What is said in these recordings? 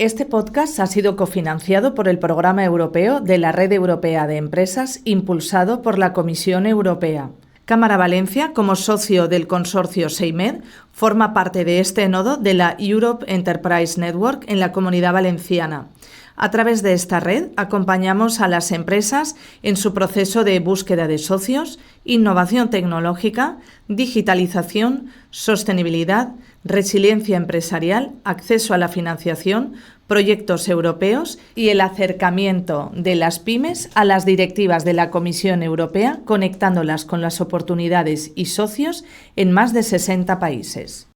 Este podcast ha sido cofinanciado por el Programa Europeo de la Red Europea de Empresas, impulsado por la Comisión Europea. Cámara Valencia, como socio del consorcio SEIMED, forma parte de este nodo de la Europe Enterprise Network en la Comunidad Valenciana. A través de esta red acompañamos a las empresas en su proceso de búsqueda de socios, innovación tecnológica, digitalización, sostenibilidad, resiliencia empresarial, acceso a la financiación, proyectos europeos y el acercamiento de las pymes a las directivas de la Comisión Europea, conectándolas con las oportunidades y socios en más de 60 países.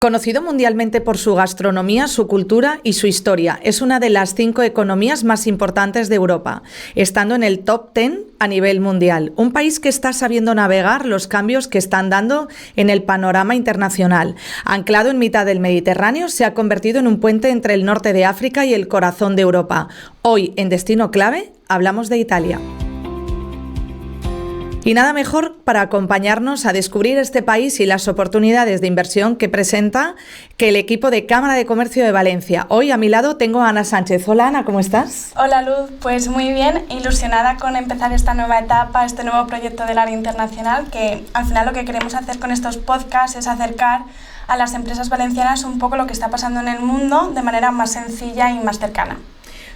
Conocido mundialmente por su gastronomía, su cultura y su historia, es una de las 5 economías más importantes de Europa, estando en el top 10 a nivel mundial. Un país que está sabiendo navegar los cambios que están dando en el panorama internacional. Anclado en mitad del Mediterráneo, se ha convertido en un puente entre el norte de África y el corazón de Europa. Hoy, en Destino Clave, hablamos de Italia. Y nada mejor para acompañarnos a descubrir este país y las oportunidades de inversión que presenta que el equipo de Cámara de Comercio de Valencia. Hoy a mi lado tengo a Ana Sánchez. Hola Ana, ¿cómo estás? Hola Luz, pues muy bien, ilusionada con empezar esta nueva etapa, este nuevo proyecto del área internacional, que al final lo que queremos hacer con estos podcasts es acercar a las empresas valencianas un poco lo que está pasando en el mundo de manera más sencilla y más cercana.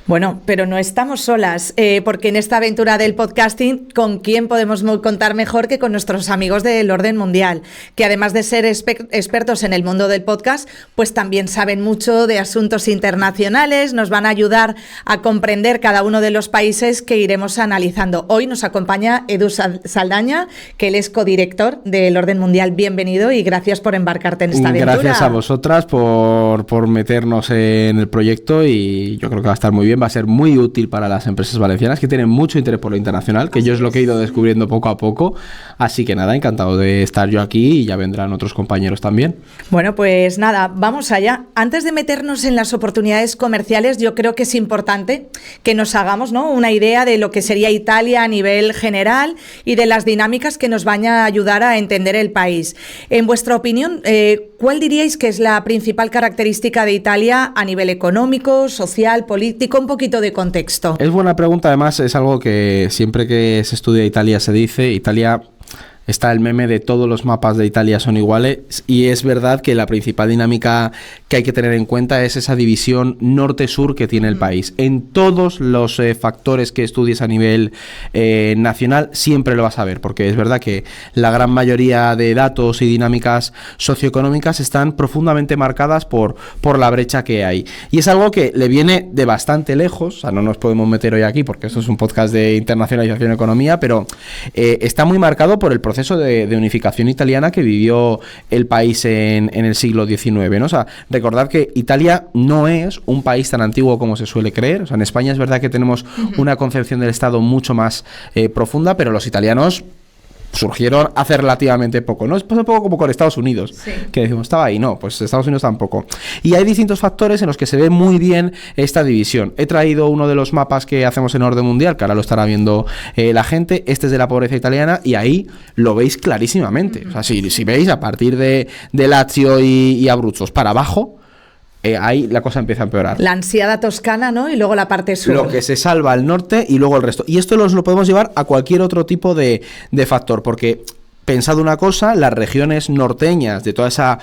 Bueno, pero no estamos solas, porque en esta aventura del podcasting, ¿con quién podemos contar mejor que con nuestros amigos del orden mundial? Que además de ser expertos en el mundo del podcast, pues también saben mucho de asuntos internacionales, nos van a ayudar a comprender cada uno de los países que iremos analizando. Hoy nos acompaña Edu Saldaña, que él es codirector del orden mundial. Bienvenido y gracias por embarcarte en esta aventura. Gracias a vosotras por meternos en el proyecto y yo creo que va a estar muy bien. Va a ser muy útil para las empresas valencianas que tienen mucho interés por lo internacional, que yo es lo que he ido descubriendo poco a poco. Así que nada, encantado de estar yo aquí y ya vendrán otros compañeros también. Bueno, pues nada, vamos allá. Antes de meternos en las oportunidades comerciales, yo creo que es importante que nos hagamos, ¿no?, una idea de lo que sería Italia a nivel general y de las dinámicas que nos van a ayudar a entender el país. En vuestra opinión, ¿cuál diríais que es la principal característica de Italia a nivel económico, social, político? Un poquito de contexto. Es buena pregunta, además es algo que siempre que se estudia Italia se dice. Italia, está el meme de todos los mapas de Italia son iguales y es verdad que la principal dinámica que hay que tener en cuenta es esa división norte-sur que tiene el país. En todos los factores que estudies a nivel nacional siempre lo vas a ver, porque es verdad que la gran mayoría de datos y dinámicas socioeconómicas están profundamente marcadas por la brecha que hay. Y es algo que le viene de bastante lejos, o sea, no nos podemos meter hoy aquí porque esto es un podcast de internacionalización de economía, pero está muy marcado por el proceso de unificación italiana que vivió el país en el siglo XIX, ¿no? O sea, recordad que Italia no es un país tan antiguo como se suele creer. O sea, en España es verdad que tenemos una concepción del Estado mucho más profunda, pero los italianos surgieron hace relativamente poco, ¿no? Es un poco como con Estados Unidos, sí, que decimos, estaba ahí, no, pues Estados Unidos tampoco. Y hay distintos factores en los que se ve muy bien esta división. He traído uno de los mapas que hacemos en orden mundial, que ahora lo estará viendo la gente. Este es de la pobreza italiana y ahí lo veis clarísimamente. O sea, si veis a partir de Lazio y Abruzos para abajo, ahí la cosa empieza a empeorar. La ansiada Toscana, ¿no? Y luego la parte sur. Lo que se salva al norte y luego el resto. Y esto lo podemos llevar a cualquier otro tipo de factor, porque pensad una cosa, las regiones norteñas de toda esa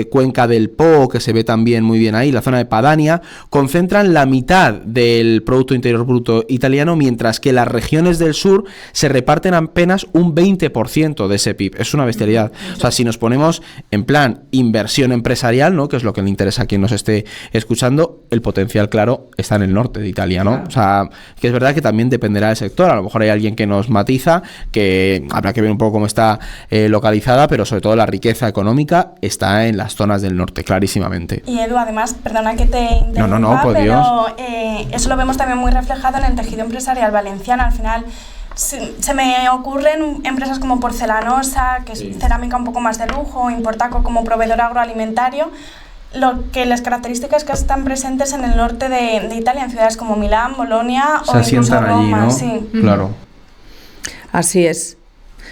cuenca del Po, que se ve también muy bien ahí, la zona de Padania, concentran la mitad del Producto Interior Bruto italiano, mientras que las regiones del sur se reparten apenas un 20% de ese PIB. Es una bestialidad. O sea, si nos ponemos en plan inversión empresarial, ¿no?, que es lo que le interesa a quien nos esté escuchando, el potencial, claro, está en el norte de Italia, ¿no? O sea, que es verdad que también dependerá del sector. A lo mejor hay alguien que nos matiza, que habrá que ver un poco cómo está localizada, pero sobre todo la riqueza económica está en las zonas del norte, clarísimamente. Y Edu, además, perdona que te interrumpa, no, por pero Dios. Eso lo vemos también muy reflejado en el tejido empresarial valenciano. Al final se me ocurren empresas como Porcelanosa, que es cerámica un poco más de lujo, Importaco como proveedor agroalimentario. Lo que las características que están presentes en el norte de Italia, en ciudades como Milán, Bolonia o incluso Roma. Allí, ¿no? Sí. Claro. Así es.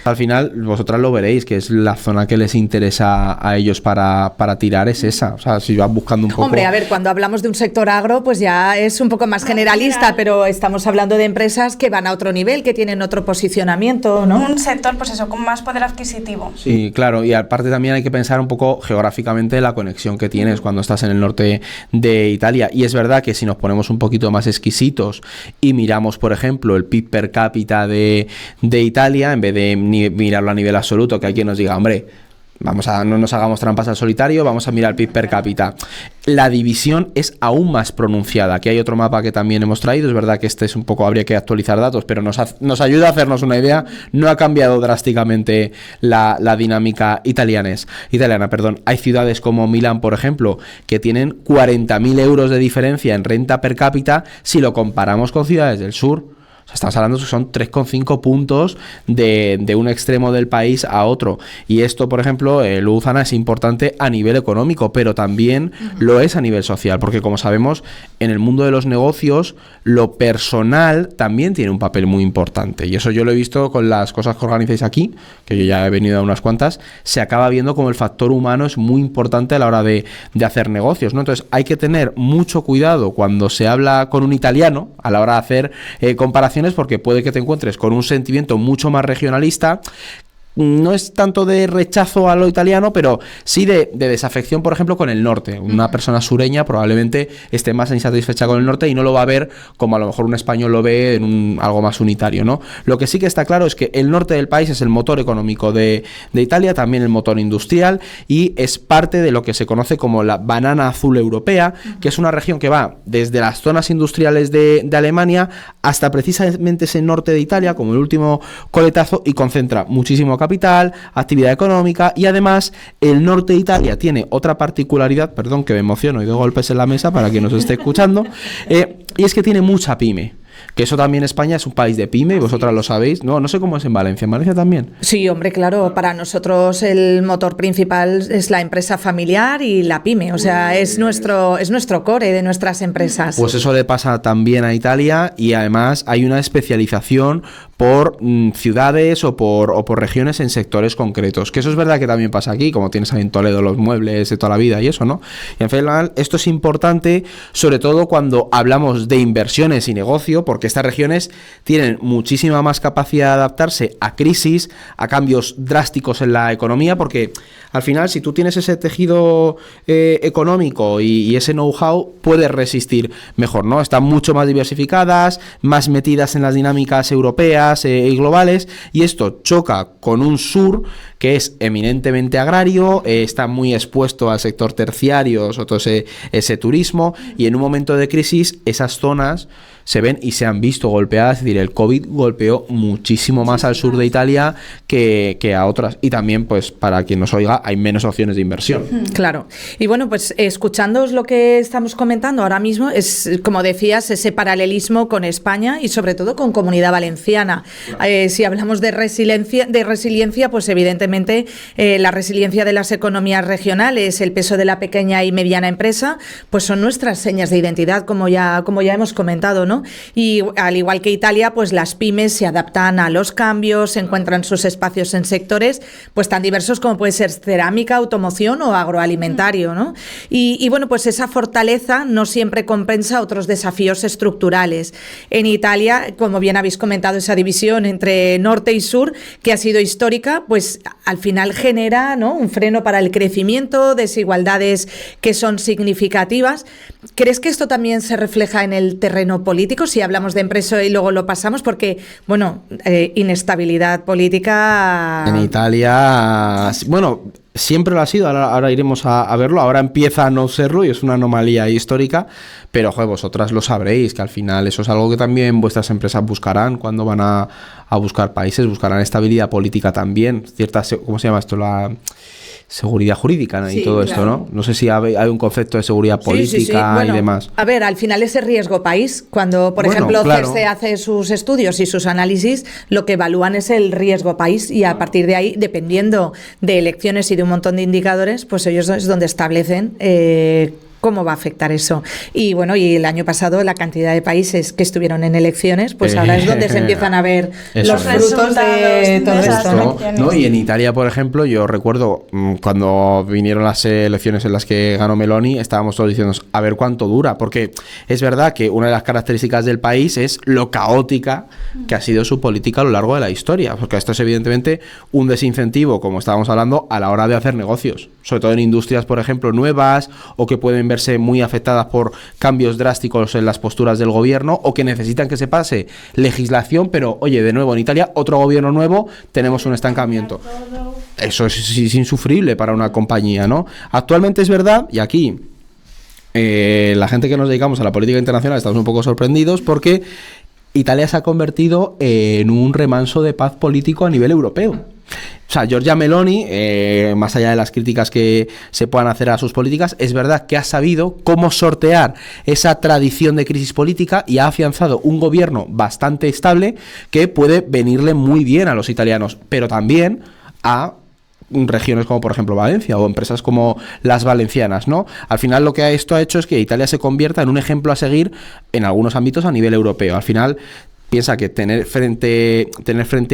Al final, vosotras lo veréis, que es la zona que les interesa a ellos para tirar, es esa. O sea, si vas buscando un poco... Hombre, a ver, cuando hablamos de un sector agro, pues ya es un poco más generalista, pero estamos hablando de empresas que van a otro nivel, que tienen otro posicionamiento, ¿no? Un sector, pues eso, con más poder adquisitivo. Sí, claro, y aparte también hay que pensar un poco geográficamente la conexión que tienes cuando estás en el norte de Italia. Y es verdad que si nos ponemos un poquito más exquisitos y miramos, por ejemplo, el PIB per cápita de Italia, en vez de mirarlo a nivel absoluto, que hay quien nos diga, hombre, no nos hagamos trampas al solitario, vamos a mirar el PIB per cápita. La división es aún más pronunciada. Aquí hay otro mapa que también hemos traído. Es verdad que este es un poco, habría que actualizar datos, pero nos ayuda a hacernos una idea. No ha cambiado drásticamente la dinámica italiana. Hay ciudades como Milán, por ejemplo, que tienen 40.000 euros de diferencia en renta per cápita si lo comparamos con ciudades del sur. O sea, estamos hablando que son 3,5 puntos de un extremo del país a otro. Y esto, por ejemplo, Luzana, es importante a nivel económico, pero también lo es a nivel social, porque como sabemos, en el mundo de los negocios, lo personal también tiene un papel muy importante. Y eso yo lo he visto con las cosas que organizáis aquí, que yo ya he venido a unas cuantas, se acaba viendo como el factor humano es muy importante a la hora de hacer negocios, ¿no? Entonces hay que tener mucho cuidado cuando se habla con un italiano a la hora de hacer comparaciones, porque puede que te encuentres con un sentimiento mucho más regionalista. No es tanto de rechazo a lo italiano, pero sí de desafección, por ejemplo, con el norte. Una persona sureña probablemente esté más insatisfecha con el norte y no lo va a ver como a lo mejor un español lo ve en algo más unitario, ¿no? Lo que sí que está claro es que el norte del país es el motor económico de Italia, también el motor industrial, y es parte de lo que se conoce como la banana azul europea, que es una región que va desde las zonas industriales de Alemania hasta precisamente ese norte de Italia, como el último coletazo, y concentra muchísimo capital, actividad económica, y además el norte de Italia tiene otra particularidad, perdón que me emociono y doy golpes en la mesa para quien nos esté escuchando, y es que tiene mucha pyme. Que eso también, España es un país de pyme, y vosotras lo sabéis. No sé cómo es en Valencia. ¿En Valencia también? Sí, hombre, claro. Para nosotros el motor principal es la empresa familiar y la pyme. O sea, es nuestro core de nuestras empresas. Pues eso le pasa también a Italia, y además hay una especialización por ciudades o por regiones en sectores concretos. Que eso es verdad que también pasa aquí, como tienes ahí en Toledo los muebles de toda la vida y eso, ¿no? Y en final, esto es importante, sobre todo cuando hablamos de inversiones y negocio, porque estas regiones tienen muchísima más capacidad de adaptarse a crisis, a cambios drásticos en la economía, porque al final, si tú tienes ese tejido económico y ese know-how, puedes resistir mejor, ¿no? Están mucho más diversificadas, más metidas en las dinámicas europeas y globales, y esto choca con un sur que es eminentemente agrario, está muy expuesto al sector terciario, sobre todo ese turismo, y en un momento de crisis esas zonas se ven y se han visto golpeadas. Es decir, el COVID golpeó muchísimo más al sur de Italia que a otras, y también, pues, para quien nos oiga, hay menos opciones de inversión. Claro. Y bueno, pues escuchándoos lo que estamos comentando ahora mismo, es, como decías, ese paralelismo con España y sobre todo con Comunidad Valenciana. Si hablamos de resiliencia, pues evidentemente la resiliencia de las economías regionales, el peso de la pequeña y mediana empresa, pues son nuestras señas de identidad, como ya hemos comentado, ¿no? Y al igual que Italia, pues las pymes se adaptan a los cambios, encuentran sus espacios en sectores pues tan diversos como puede ser cerámica, automoción o agroalimentario, ¿no? Y bueno, pues esa fortaleza no siempre compensa otros desafíos estructurales. En Italia, como bien habéis comentado, esa división entre norte y sur, que ha sido histórica, pues al final genera, ¿no?, un freno para el crecimiento, desigualdades que son significativas. ¿Crees que esto también se refleja en el terreno político, si hablamos de empresa y luego lo pasamos? Porque, bueno, inestabilidad política... En Italia, bueno, siempre lo ha sido, ahora iremos a verlo, ahora empieza a no serlo y es una anomalía histórica, pero joder, vosotras lo sabréis, que al final eso es algo que también vuestras empresas buscarán cuando van a buscar países, buscarán estabilidad política también, ¿cómo se llama esto? La seguridad jurídica, ¿no? Y todo esto, claro, ¿no? No sé si hay un concepto de seguridad política bueno, y demás. A ver, al final ese riesgo país, cuando, por ejemplo, claro, CERSE hace sus estudios y sus análisis, lo que evalúan es el riesgo país, y a partir de ahí, dependiendo de elecciones y de un montón de indicadores, pues ellos es donde establecen cómo va a afectar eso. Y bueno, y el año pasado la cantidad de países que estuvieron en elecciones, pues ahora es donde se empiezan a ver los frutos de todo esto, ¿no? Y en Italia, por ejemplo, yo recuerdo cuando vinieron las elecciones en las que ganó Meloni, estábamos todos diciendo a ver cuánto dura, porque es verdad que una de las características del país es lo caótica que ha sido su política a lo largo de la historia, porque esto es evidentemente un desincentivo, como estábamos hablando, a la hora de hacer negocios, sobre todo en industrias, por ejemplo, nuevas o que pueden verse muy afectadas por cambios drásticos en las posturas del gobierno o que necesitan que se pase legislación, pero oye, de nuevo en Italia, otro gobierno nuevo, tenemos un estancamiento. Eso es insufrible para una compañía, ¿no? Actualmente es verdad, y aquí la gente que nos dedicamos a la política internacional estamos un poco sorprendidos porque Italia se ha convertido en un remanso de paz político a nivel europeo. O sea, Giorgia Meloni, más allá de las críticas que se puedan hacer a sus políticas, es verdad que ha sabido cómo sortear esa tradición de crisis política y ha afianzado un gobierno bastante estable que puede venirle muy bien a los italianos, pero también a regiones como por ejemplo Valencia o empresas como las valencianas, ¿no? Al final lo que esto ha hecho es que Italia se convierta en un ejemplo a seguir en algunos ámbitos a nivel europeo. Al final piensa que tener frente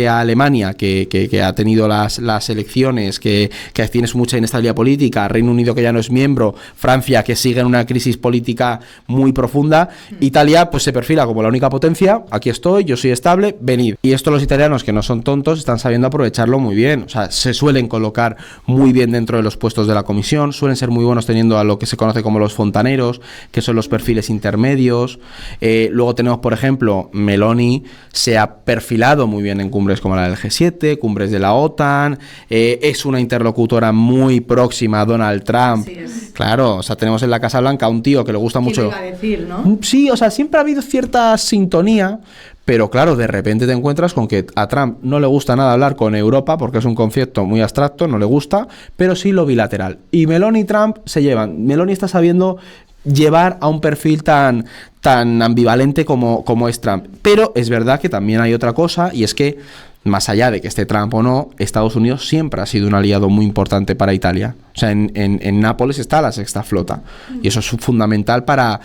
a Alemania, que ha tenido las elecciones, que tiene mucha inestabilidad política, Reino Unido que ya no es miembro, Francia que sigue en una crisis política muy profunda, Italia pues se perfila como la única potencia, aquí estoy, yo soy estable, venid. Y esto los italianos, que no son tontos, están sabiendo aprovecharlo muy bien, o sea, se suelen colocar muy bien dentro de los puestos de la comisión, suelen ser muy buenos teniendo a lo que se conoce como los fontaneros, que son los perfiles intermedios. Luego tenemos, por ejemplo, Meloni se ha perfilado muy bien en cumbres como la del G7, cumbres de la OTAN, es una interlocutora muy próxima a Donald Trump. Claro, o sea, tenemos en la Casa Blanca un tío que le gusta mucho. ¿Qué iba a decir, no? Sí, o sea, siempre ha habido cierta sintonía, pero claro, de repente te encuentras con que a Trump no le gusta nada hablar con Europa porque es un concepto muy abstracto, no le gusta, pero sí lo bilateral. Y Meloni y Trump se llevan. Meloni está sabiendo llevar a un perfil tan ambivalente como es Trump. Pero es verdad que también hay otra cosa, y es que más allá de que esté Trump o no, Estados Unidos siempre ha sido un aliado muy importante para Italia. O sea, en Nápoles está la sexta flota y eso es fundamental para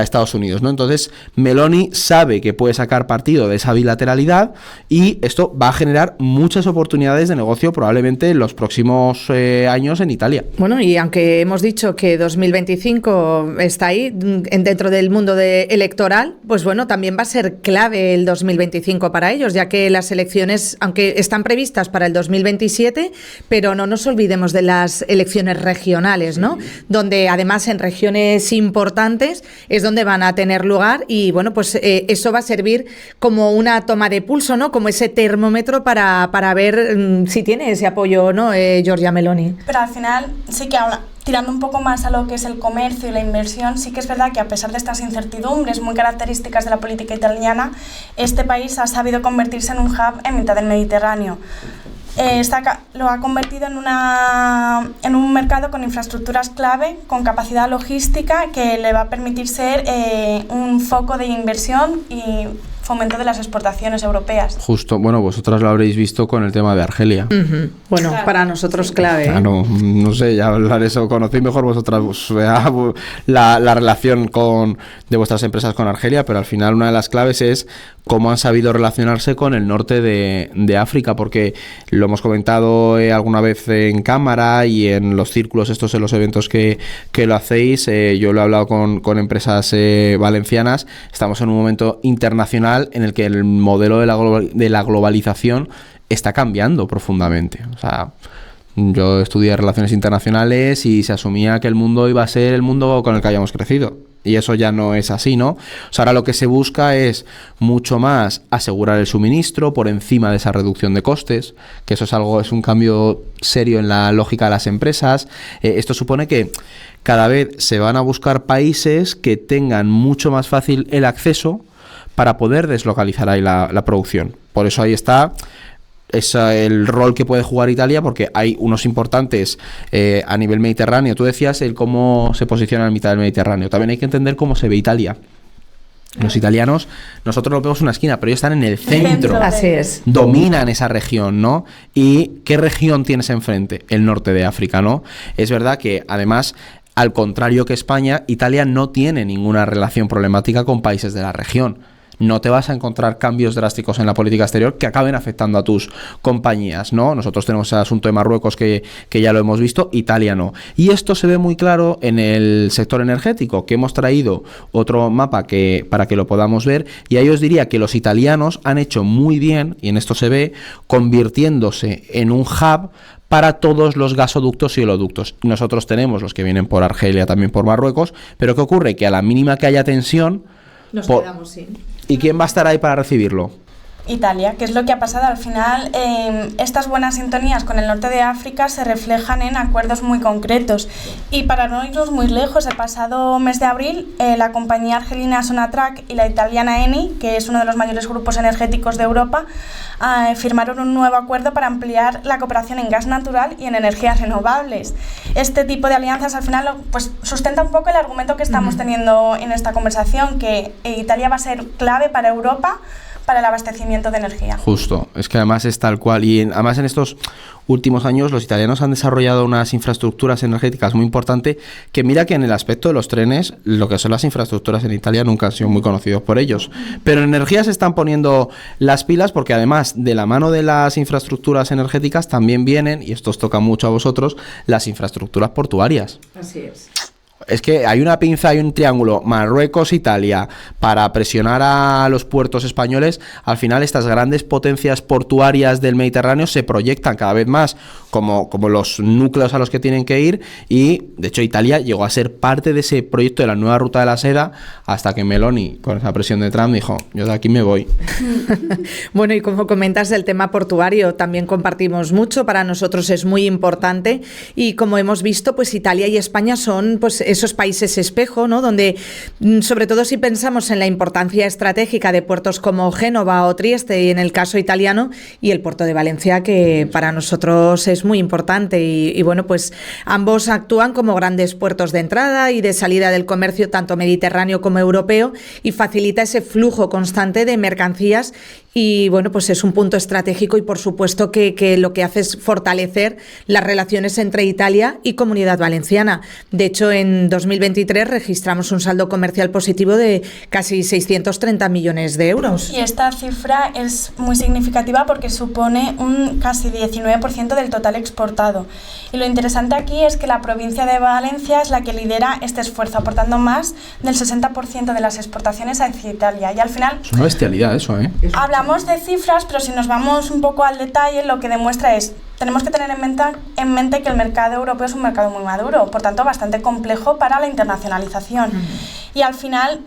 Estados Unidos, ¿no? Entonces, Meloni sabe que puede sacar partido de esa bilateralidad y esto va a generar muchas oportunidades de negocio probablemente en los próximos años en Italia. Bueno, y aunque hemos dicho que 2025 está ahí dentro del mundo electoral, pues bueno, también va a ser clave el 2025 para ellos, ya que las elecciones, aunque están previstas para el 2027, pero no nos olvidemos de las elecciones regionales, ¿no? Donde además en regiones importantes es donde van a tener lugar y bueno, pues eso va a servir como una toma de pulso, ¿no? Como ese termómetro para ver si tiene ese apoyo o no, Giorgia Meloni. Pero al final sí que ahora, tirando un poco más a lo que es el comercio y la inversión, sí que es verdad que a pesar de estas incertidumbres muy características de la política italiana, este país ha sabido convertirse en un hub en mitad del Mediterráneo. Lo ha convertido en un mercado con infraestructuras clave, con capacidad logística que le va a permitir ser un foco de inversión y fomento de las exportaciones europeas. Justo, bueno, vosotras lo habréis visto con el tema de Argelia. Uh-huh. Bueno, claro, para nosotros clave. Claro, no sé, ya hablar eso, conocéis mejor vosotras la relación de vuestras empresas con Argelia, pero al final una de las claves es cómo han sabido relacionarse con el norte de África, porque lo hemos comentado alguna vez en cámara y en los círculos estos, en los eventos que lo hacéis, yo lo he hablado con empresas valencianas, estamos en un momento internacional en el que el modelo de la globalización está cambiando profundamente. O sea, yo estudié Relaciones Internacionales y se asumía que el mundo iba a ser el mundo con el que hayamos crecido. Y eso ya no es así, ¿no? O sea, ahora lo que se busca es mucho más asegurar el suministro por encima de esa reducción de costes, que eso es un cambio serio en la lógica de las empresas. Esto supone que cada vez se van a buscar países que tengan mucho más fácil el acceso para poder deslocalizar ahí la producción. Por eso ahí está el rol que puede jugar Italia, porque hay unos importantes a nivel mediterráneo. Tú decías el cómo se posiciona en mitad del Mediterráneo. También hay que entender cómo se ve Italia. Los italianos, nosotros lo vemos en una esquina, pero ellos están en el centro. Así es. Dominan esa región, ¿no? ¿Y qué región tienes enfrente? El norte de África, ¿no? Es verdad que, además, Al contrario que España, Italia no tiene ninguna relación problemática con países de la región. No te vas a encontrar cambios drásticos en la política exterior que acaben afectando a tus compañías, ¿no? Nosotros tenemos el asunto de Marruecos que ya lo hemos visto, Italia no. Y esto se ve muy claro en el sector energético, que hemos traído otro mapa para que lo podamos ver, y ahí os diría que los italianos han hecho muy bien, y en esto se ve, convirtiéndose en un hub para todos los gasoductos y oleoductos. Nosotros tenemos los que vienen por Argelia, también por Marruecos, pero ¿qué ocurre? Que a la mínima que haya tensión, nos quedamos sin. ¿Y quién va a estar ahí para recibirlo? Italia, que es lo que ha pasado al final. Estas buenas sintonías con el norte de África se reflejan en acuerdos muy concretos, y para no irnos muy lejos, el pasado mes de abril la compañía argelina Sonatrach y la italiana Eni, que es uno de los mayores grupos energéticos de Europa, firmaron un nuevo acuerdo para ampliar la cooperación en gas natural y en energías renovables. Este tipo de alianzas al final pues sustenta un poco el argumento que estamos teniendo en esta conversación, que Italia va a ser clave para Europa para el abastecimiento de energía. Justo, es que además es tal cual, y además en estos últimos años los italianos han desarrollado unas infraestructuras energéticas muy importantes, que mira que en el aspecto de los trenes, lo que son las infraestructuras en Italia nunca han sido muy conocidos por ellos, pero en energía se están poniendo las pilas, porque además de la mano de las infraestructuras energéticas también vienen, y esto os toca mucho a vosotros, las infraestructuras portuarias. Así es. Es que hay una pinza y un triángulo, Marruecos, Italia, para presionar a los puertos españoles. Al final estas grandes potencias portuarias del Mediterráneo se proyectan cada vez más como los núcleos a los que tienen que ir, y de hecho Italia llegó a ser parte de ese proyecto de la nueva ruta de la seda, hasta que Meloni, con esa presión de Trump, dijo: yo de aquí me voy. Bueno, y como comentas, el tema portuario también compartimos mucho, para nosotros es muy importante, y como hemos visto, pues Italia y España son pues esos países espejo, ¿no? Donde, sobre todo si pensamos en la importancia estratégica de puertos como Génova o Trieste, y en el caso italiano, y el puerto de Valencia, que para nosotros es muy importante, y bueno, pues ambos actúan como grandes puertos de entrada y de salida del comercio, tanto mediterráneo como europeo, y facilita ese flujo constante de mercancías, y bueno, pues es un punto estratégico, y por supuesto que lo que hace es fortalecer las relaciones entre Italia y Comunidad Valenciana. De hecho, en 2023 registramos un saldo comercial positivo de casi 630 millones de euros. Y esta cifra es muy significativa porque supone un casi 19% del total exportado. Y lo interesante aquí es que la provincia de Valencia es la que lidera este esfuerzo, aportando más del 60% de las exportaciones hacia Italia. Y al final... Es una bestialidad eso, ¿eh? Hablamos de cifras, pero si nos vamos un poco al detalle, lo que demuestra es: tenemos que tener en mente que el mercado europeo es un mercado muy maduro, por tanto bastante complejo para la internacionalización. Y al final,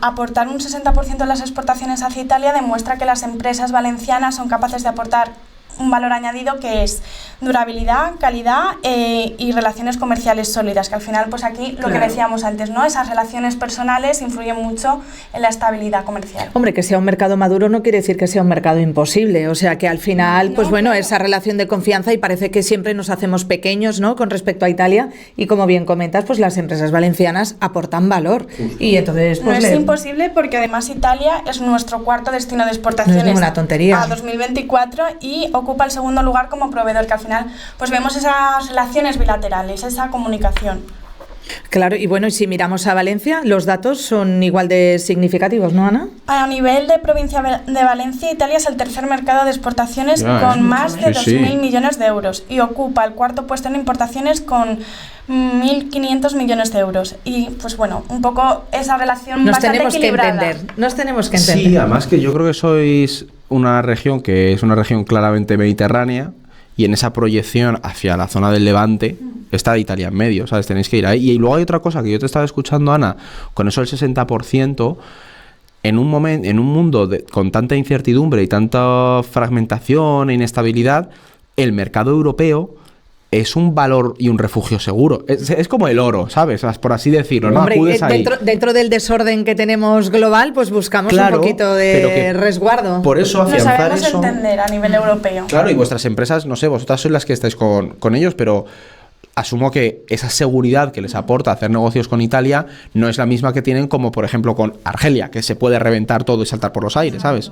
aportar un 60% de las exportaciones hacia Italia demuestra que las empresas valencianas son capaces de aportar un valor añadido, que es durabilidad, calidad y relaciones comerciales sólidas, que al final, pues aquí lo que decíamos antes, ¿no? Esas relaciones personales influyen mucho en la estabilidad comercial. Hombre, que sea un mercado maduro no quiere decir que sea un mercado imposible, o sea que al final, pues bueno, esa relación de confianza, y parece que siempre nos hacemos pequeños, ¿no?, con respecto a Italia, y como bien comentas, pues las empresas valencianas aportan valor. Y entonces, pues no es imposible, porque además Italia es nuestro cuarto destino de exportaciones, no es ninguna tontería, a 2024, y ocupa el segundo lugar como proveedor, que al final pues vemos esas relaciones bilaterales, esa comunicación. Claro, y bueno, y si miramos a Valencia, los datos son igual de significativos, ¿no, Ana? A nivel de provincia de Valencia, Italia es el tercer mercado de exportaciones con más de 2.000 millones de euros, y ocupa el cuarto puesto en importaciones con 1.500 millones de euros. Y pues bueno, un poco esa relación bastante equilibrada. Nos tenemos que entender. Sí, además que yo creo que sois una región que es una región claramente mediterránea, y en esa proyección hacia la zona del Levante está Italia en medio, ¿sabes? Tenéis que ir ahí. Y luego hay otra cosa que yo te estaba escuchando, Ana, con eso del 60%, en un mundo con tanta incertidumbre y tanta fragmentación e inestabilidad, el mercado europeo es un valor y un refugio seguro. Es como el oro, ¿sabes? Por así decirlo, ¿no? Hombre, acudes ahí. Dentro del desorden que tenemos global, pues buscamos un poquito de resguardo. Por eso afianzar lo sabemos entender a nivel europeo. Claro, y vuestras empresas, no sé, vosotras sois las que estáis con ellos, pero asumo que esa seguridad que les aporta hacer negocios con Italia no es la misma que tienen como, por ejemplo, con Argelia, que se puede reventar todo y saltar por los aires, ¿sabes?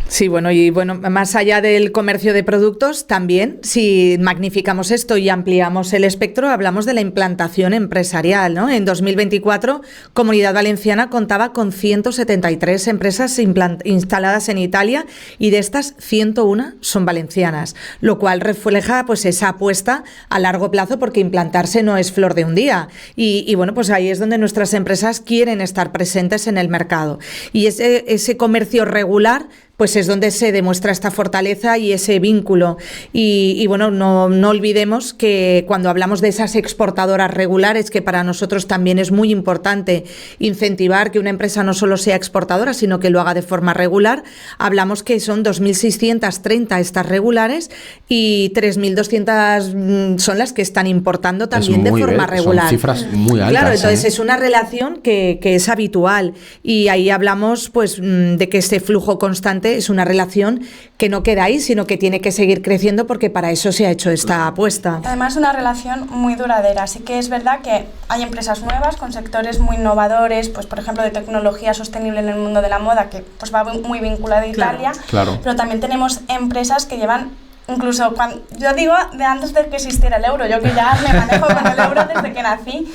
Sí, y más allá del comercio de productos, también, si magnificamos esto y ampliamos el espectro, hablamos de la implantación empresarial, ¿no? En 2024, Comunidad Valenciana contaba con 173 empresas instaladas en Italia y de estas 101 son valencianas, lo cual refleja pues esa apuesta a largo plazo, porque implantarse no es flor de un día. Y pues ahí es donde nuestras empresas quieren estar presentes en el mercado. Y ese comercio regular pues es donde se demuestra esta fortaleza y ese vínculo. Y no olvidemos que cuando hablamos de esas exportadoras regulares, que para nosotros también es muy importante incentivar que una empresa no solo sea exportadora, sino que lo haga de forma regular, hablamos que son 2.630 estas regulares y 3.200 son las que están importando también de forma regular. Son cifras muy altas. Claro, entonces es una relación que es habitual, y ahí hablamos pues de que este flujo constante es una relación que no queda ahí, sino que tiene que seguir creciendo, porque para eso se ha hecho esta apuesta. Además, es una relación muy duradera. Así que es verdad que hay empresas nuevas con sectores muy innovadores, pues por ejemplo de tecnología sostenible en el mundo de la moda, que pues va muy vinculada a Italia. Claro. Pero también tenemos empresas que llevan, incluso yo digo de antes de que existiera el euro, yo que ya me manejo con el euro desde que nací.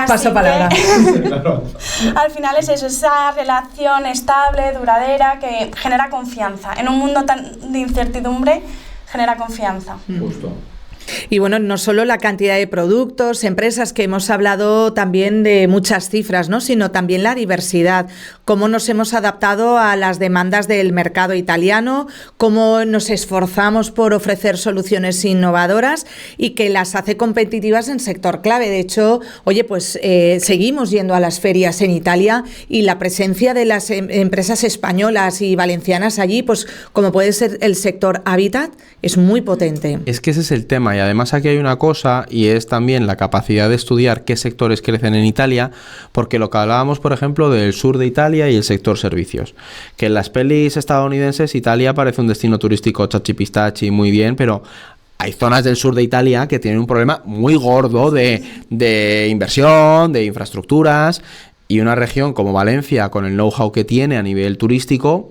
Paso palabra. Al final es eso, esa relación estable, duradera, que genera confianza. En un mundo tan de incertidumbre, genera confianza. Justo. Y no solo la cantidad de productos, empresas, que hemos hablado también de muchas cifras, ¿no? Sino también la diversidad, cómo nos hemos adaptado a las demandas del mercado italiano, cómo nos esforzamos por ofrecer soluciones innovadoras y que las hace competitivas en sector clave. De hecho, seguimos yendo a las ferias en Italia, y la presencia de las empresas españolas y valencianas allí, pues como puede ser el sector Habitat, es muy potente. Es que ese es el tema. Y además aquí hay una cosa, y es también la capacidad de estudiar qué sectores crecen en Italia, porque lo que hablábamos, por ejemplo, del sur de Italia y el sector servicios, que en las pelis estadounidenses Italia parece un destino turístico chachipistachi, muy bien, pero hay zonas del sur de Italia que tienen un problema muy gordo de inversión, de infraestructuras, y una región como Valencia, con el know-how que tiene a nivel turístico,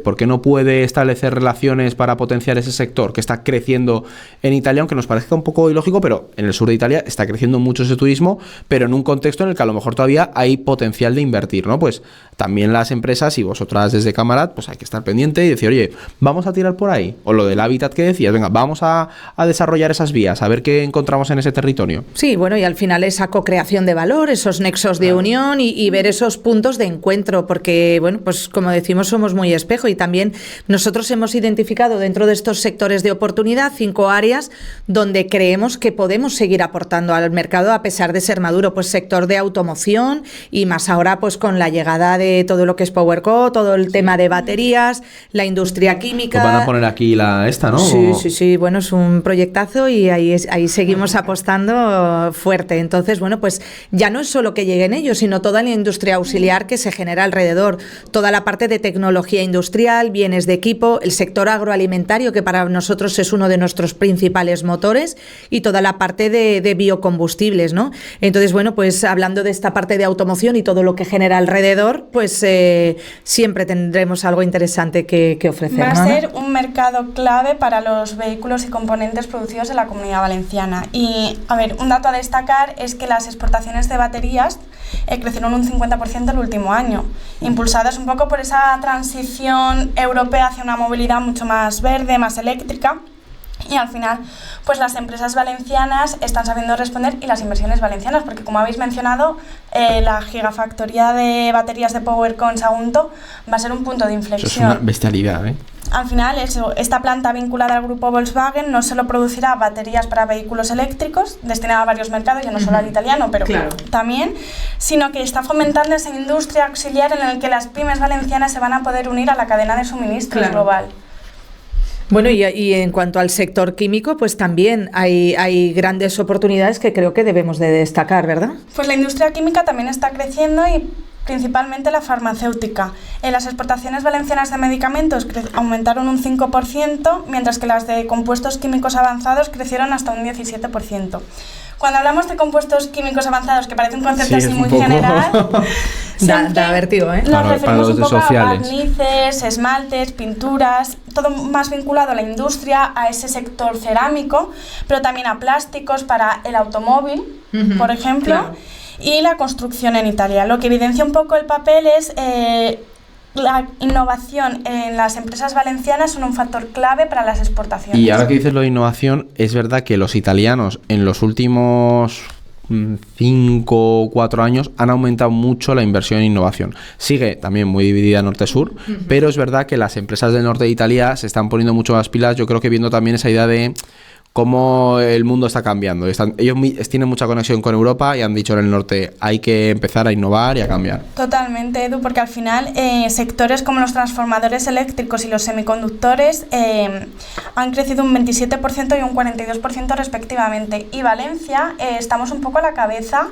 ¿por qué no puede establecer relaciones para potenciar ese sector que está creciendo en Italia? Aunque nos parezca un poco ilógico, pero en el sur de Italia está creciendo mucho ese turismo, pero en un contexto en el que a lo mejor todavía hay potencial de invertir, ¿no? Pues también las empresas, y vosotras desde Camarad, pues hay que estar pendiente y decir, oye, vamos a tirar por ahí. O lo del hábitat que decías, venga, vamos a desarrollar esas vías, a ver qué encontramos en ese territorio. Sí, y al final esa co-creación de valor, esos nexos de unión y ver esos puntos de encuentro, porque, pues como decimos, somos muy espejo, y también nosotros hemos identificado dentro de estos sectores de oportunidad 5 áreas donde creemos que podemos seguir aportando al mercado a pesar de ser maduro. Pues sector de automoción, y más ahora pues con la llegada de todo lo que es PowerCo, todo el tema de baterías, la industria química. Pues van a poner aquí esta, ¿no? Sí, es un proyectazo, y ahí seguimos apostando fuerte. Entonces, pues ya no es solo que lleguen ellos, sino toda la industria auxiliar que se genera alrededor, toda la parte de tecnología industrial, bienes de equipo, el sector agroalimentario, que para nosotros es uno de nuestros principales motores, y toda la parte de biocombustibles, ¿no? Entonces, pues hablando de esta parte de automoción y todo lo que genera alrededor, pues siempre tendremos algo interesante que ofrecer. Va a ser un mercado clave para los vehículos y componentes producidos en la Comunidad Valenciana. Y, un dato a destacar es que las exportaciones de baterías crecieron un 50% el último año, impulsadas un poco por esa transición europea hacia una movilidad mucho más verde, más eléctrica. Y al final, pues las empresas valencianas están sabiendo responder, y las inversiones valencianas, porque como habéis mencionado, la gigafactoría de baterías de PowerCo en Sagunto va a ser un punto de inflexión. Eso es una bestialidad, ¿eh? Al final, esta planta vinculada al grupo Volkswagen no solo producirá baterías para vehículos eléctricos, destinada a varios mercados, ya no solo al italiano, pero claro, también, sino que está fomentando esa industria auxiliar en la que las pymes valencianas se van a poder unir a la cadena de suministros global. Y en cuanto al sector químico, pues también hay grandes oportunidades que creo que debemos de destacar, ¿verdad? Pues la industria química también está creciendo, y principalmente la farmacéutica. Las exportaciones valencianas de medicamentos aumentaron un 5%, mientras que las de compuestos químicos avanzados crecieron hasta un 17%. Cuando hablamos de compuestos químicos avanzados, que parece un concepto así muy poco... general, da vértigo, ¿eh? Nos referimos los un poco sociales. a barnices, esmaltes, pinturas, todo más vinculado a la industria, a ese sector cerámico, pero también a plásticos para el automóvil, por ejemplo, claro. Y la construcción en Italia. Lo que evidencia un poco el papel es la innovación en las empresas valencianas son un factor clave para las exportaciones. Y ahora que dices lo de innovación, es verdad que los italianos en los últimos 5 o 4 años han aumentado mucho la inversión en innovación. Sigue también muy dividida norte-sur, pero es verdad que las empresas del norte de Italia se están poniendo mucho más pilas, yo creo que viendo también esa idea de cómo el mundo está cambiando. Ellos tienen mucha conexión con Europa y han dicho en el norte hay que empezar a innovar y a cambiar. Totalmente, Edu, porque al final sectores como los transformadores eléctricos y los semiconductores han crecido un 27% y un 42% respectivamente. Y Valencia estamos un poco a la cabeza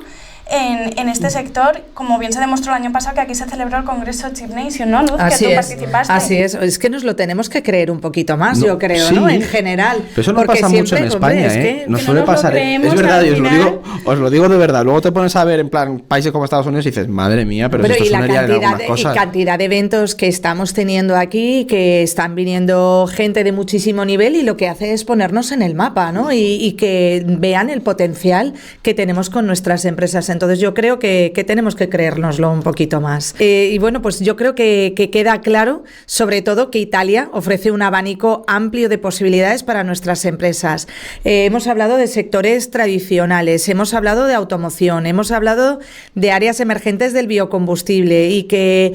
en este sector, como bien se demostró el año pasado que aquí se celebró el Congreso Gymnasium, ¿no, Luz? Así que tú es, participaste. Así es que nos lo tenemos que creer un poquito más, yo creo, sí, ¿no? En general. Pero eso no pasa mucho en España, ¿eh? Nos suele pasar, creemos, es verdad, y final... os lo digo de verdad. Luego te pones a ver en plan países como Estados Unidos y dices, madre mía, pero esto es una realidad en algunas cosas. Y cantidad de eventos que estamos teniendo aquí, que están viniendo gente de muchísimo nivel y lo que hace es ponernos en el mapa, ¿no? Y que vean el potencial que tenemos con nuestras empresas. Entonces yo creo que tenemos que creérnoslo un poquito más. Y bueno, pues yo creo que queda claro, sobre todo, que Italia ofrece un abanico amplio de posibilidades para nuestras empresas. Hemos hablado de sectores tradicionales, hemos hablado de automoción, hemos hablado de áreas emergentes del biocombustible y que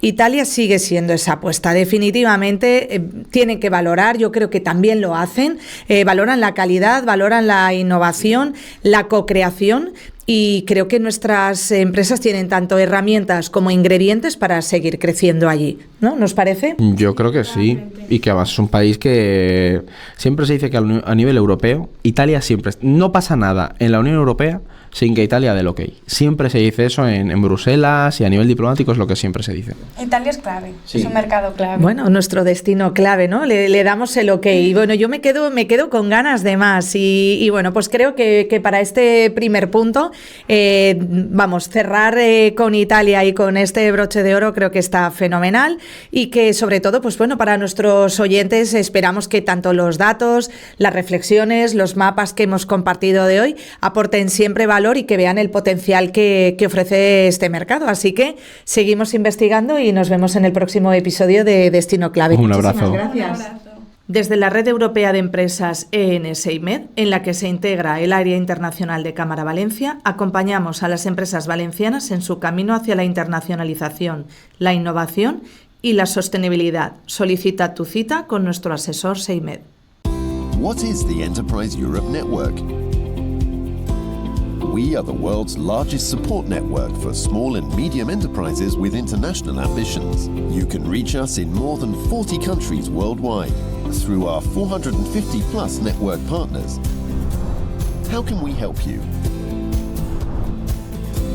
Italia sigue siendo esa apuesta. Definitivamente tienen que valorar, yo creo que también lo hacen, valoran la calidad, valoran la innovación, la co-creación. Y creo que nuestras empresas tienen tanto herramientas como ingredientes para seguir creciendo allí, ¿no? ¿Nos parece? Yo creo que sí. Y que además es un país que siempre se dice que a nivel europeo, Italia siempre... No pasa nada en la Unión Europea sin que Italia dé el ok. Siempre se dice eso en Bruselas y a nivel diplomático es lo que siempre se dice. Italia es clave, sí. Es un mercado clave. Bueno, nuestro destino clave, ¿no? Le damos el ok. Y bueno, yo me quedo con ganas de más. Y bueno, pues creo que para este primer punto, vamos, cerrar con Italia y con este broche de oro creo que está fenomenal y que sobre todo, pues bueno, para nuestros oyentes esperamos que tanto los datos, las reflexiones, los mapas que hemos compartido de hoy aporten siempre valor y que vean el potencial que ofrece este mercado. Así que seguimos investigando y nos vemos en el próximo episodio de Destino Clave. Un abrazo. Muchísimas gracias. Desde la Red Europea de Empresas EN-SEIMED, en la que se integra el área internacional de Cámara Valencia, acompañamos a las empresas valencianas en su camino hacia la internacionalización, la innovación y la sostenibilidad. Solicita tu cita con nuestro asesor SEIMED. What is the Enterprise Europe Network? We are the world's largest support network for small and medium enterprises with international ambitions. You can reach us in more than 40 countries worldwide through our 450-plus network partners. How can we help you?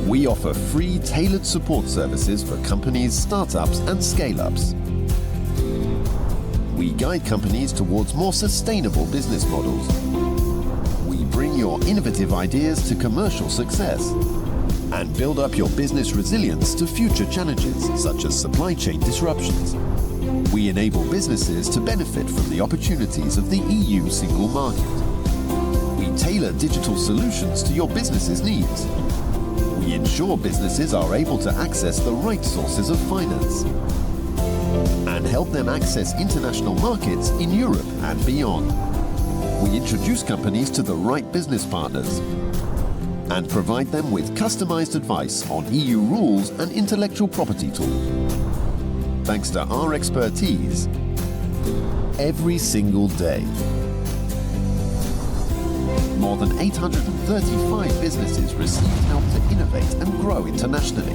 We offer free tailored support services for companies, startups and scale-ups. We guide companies towards more sustainable business models. Bring your innovative ideas to commercial success and build up your business resilience to future challenges such as supply chain disruptions. We enable businesses to benefit from the opportunities of the EU single market. We tailor digital solutions to your business's needs. We ensure businesses are able to access the right sources of finance and help them access international markets in Europe and beyond. We introduce companies to the right business partners and provide them with customized advice on EU rules and intellectual property tools. Thanks to our expertise every single day. More than 835 businesses receive help to innovate and grow internationally.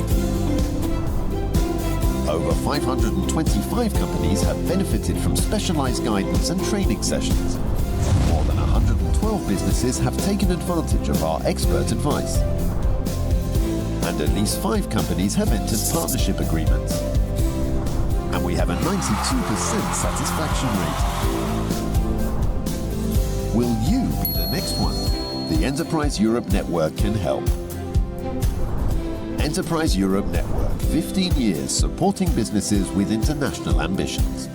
Over 525 companies have benefited from specialized guidance and training sessions. More than 112 businesses have taken advantage of our expert advice. And at least 5 companies have entered partnership agreements. And we have a 92% satisfaction rate. Will you be the next one? The Enterprise Europe Network can help. Enterprise Europe Network, 15 years supporting businesses with international ambitions.